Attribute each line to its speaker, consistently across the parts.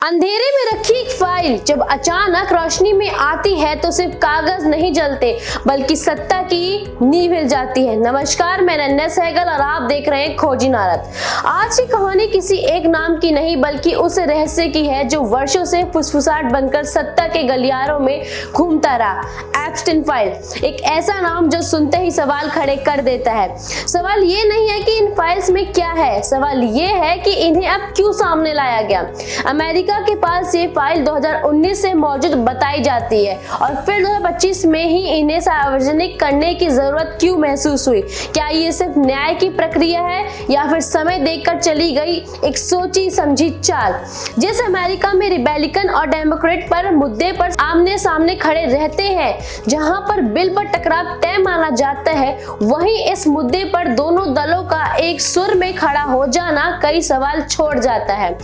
Speaker 1: अंधेरे में रखी एक फाइल जब अचानक रोशनी में आती है तो सिर्फ कागज नहीं जलते बल्कि सत्ता की नींव हिल जाती है। नमस्कार, मैं नन्या सहगल और आप देख रहे हैं खोजी नारद। आज की कहानी किसी एक नाम की नहीं बल्कि उस रहस्य की है जो वर्षों से फुसफुसाहट बनकर सत्ता के गलियारों में घूमता रहा। एप्स्टीन फाइल, एक ऐसा नाम जो सुनते ही सवाल खड़े कर देता है। सवाल ये नहीं है कि इन फाइल्स में क्या है, सवाल ये है कि इन्हें अब क्यों सामने लाया गया। अमेरिका के पास ये फाइल 2019 से मौजूद बताई जाती है और फिर 2025 में ही इन्हें सार्वजनिक करने की जरूरत क्यों महसूस हुई। क्या ये सिर्फ न्याय की प्रक्रिया है या फिर समय देखकर चली गई एक सोची समझी चाल। जिस अमेरिका में रिपब्लिकन और डेमोक्रेट पर मुद्दे पर आमने सामने खड़े रहते हैं, जहां पर बिल पर टकराव तय माना जाता है, वहीं इस मुद्दे पर दोनों दलों का एक सुर में खड़ा हो जाना कई सवाल छोड़ जाता है।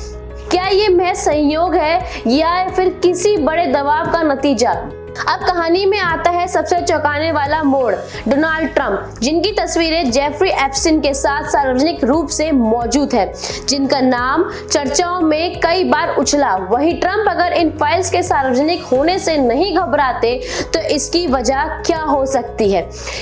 Speaker 1: क्या ये महज संयोग है या फिर किसी बड़े दबाव का नतीजा। अब कहानी में आता है सबसे चौंकाने वाला मोड़। डोनाल्ड ट्रंप, जिनकी तस्वीरें जेफरी एप्स्टीन के साथ सार्वजनिक रूप से मौजूद है, जिनका नाम चर्चाओं में कई बार उछला, वही ट्रंप अगर इन फाइल्स के सार्वजनिक होने से नहीं घबराते तो इसकी वजह क्या हो सकती है।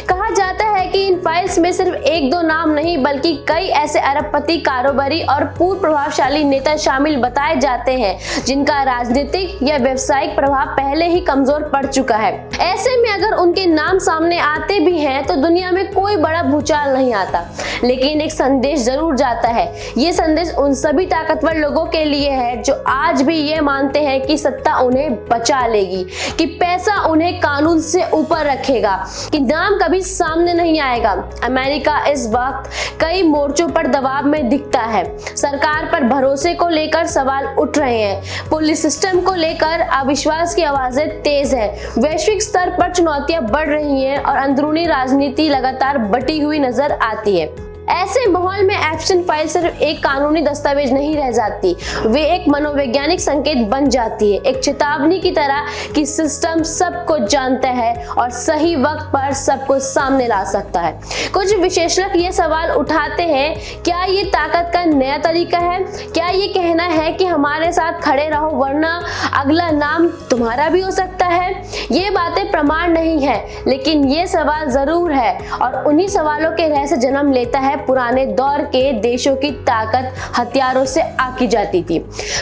Speaker 1: कहा जाता है कि इन फाइल्स में सिर्फ एक दो नाम नहीं बल्कि कई ऐसे अरबपति, कारोबारी और पूर्व प्रभावशाली नेता शामिल बताए जाते हैं जिनका राजनीतिक या व्यवसायिक प्रभाव पहले ही कमजोर पड़ चुका है। ऐसे में अगर उनके नाम सामने आते भी हैं तो दुनिया में कोई बड़ा भूचाल नहीं आता, लेकिन एक संदेश जरूर जाता है। ये संदेश उन सभी ताकतवर लोगों के लिए है जो आज भी ये मानते हैं कि सत्ता उन्हें बचा लेगी, कि पैसा उन्हें कानून से ऊपर रखेगा, कि नाम कभी सामने नहीं आएगा। अमेरिका इस वक्त कई मोर्चों पर दबाव में दिखता है। सरकार पर भरोसे को लेकर सवाल उठ रहे हैं, पुलिस सिस्टम को लेकर अविश्वास की आवाजें तेज है, वैश्विक स्तर पर चुनौतियां बढ़ रही हैं और अंदरूनी राजनीति लगातार बटी हुई नजर आती है। ऐसे माहौल में एप्स्टीन फाइल सिर्फ एक कानूनी दस्तावेज नहीं रह जाती, वे एक मनोवैज्ञानिक संकेत बन जाती है, एक चेतावनी की तरह कि सिस्टम सब कुछ जानता है और सही वक्त पर सब कुछ सामने ला सकता है। कुछ विशेषज्ञ ये सवाल उठाते हैं, क्या ये ताकत का नया तरीका है? क्या ये कहना है कि हमारे साथ खड़े रहो वरना अगला नाम तुम्हारा भी हो सकता है? ये बातें प्रमाण नहीं है, लेकिन ये सवाल जरूर है और उन्हीं सवालों के रहस्य जन्म लेता है पुराने दौर के देशों की ताकत हथियारों से आकी जाती थी,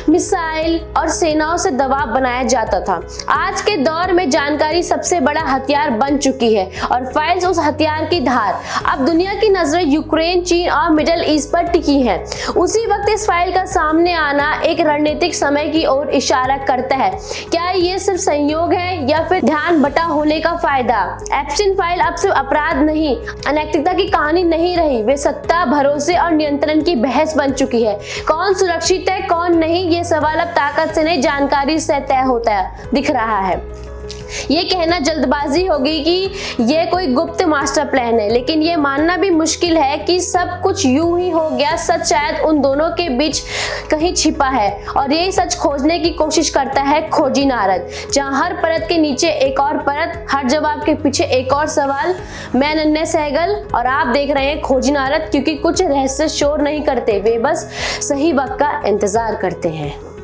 Speaker 1: मिसाइल और सेनाओं से दबाव बनाया जाता था। आज के दौर में जानकारी सबसे बड़ा हथियार बन चुकी है और फाइल्स उस हथियार की धार। अब दुनिया की नजरें यूक्रेन, चीन और मिडिल ईस्ट पर टिकी हैं। उसी वक्त इस फाइल का सामने आना एक रणनीतिक समय की ओर इशारा करता है। क्या ये सिर्फ संयोग है या फिर ध्यान बटा होने का फायदा? एप्स्टीन फाइल अब सिर्फ अपराध नहीं, अनैतिकता की कहानी नहीं रही, वे सत्ता, भरोसे और नियंत्रण की बहस बन चुकी है। कौन सुरक्षित है, कौन नहीं, ये सवाल अब ताकत से नहीं जानकारी से तय होता दिख रहा है। ये कहना जल्दबाजी होगी कि ये कोई गुप्त मास्टर प्लान है, लेकिन ये मानना भी मुश्किल है कि सब कुछ यूं ही हो गया। सच शायद उन दोनों के बीच कहीं छिपा है और यही सच खोजने की कोशिश करता है खोजी नारद, जहां हर परत के नीचे एक और परत, हर जवाब के पीछे एक और सवाल। मैं नन्या सहगल और आप देख रहे हैं खोजी नारद, क्योंकि कुछ रहस्य शोर नहीं करते, वे बस सही वक्त का इंतजार करते हैं।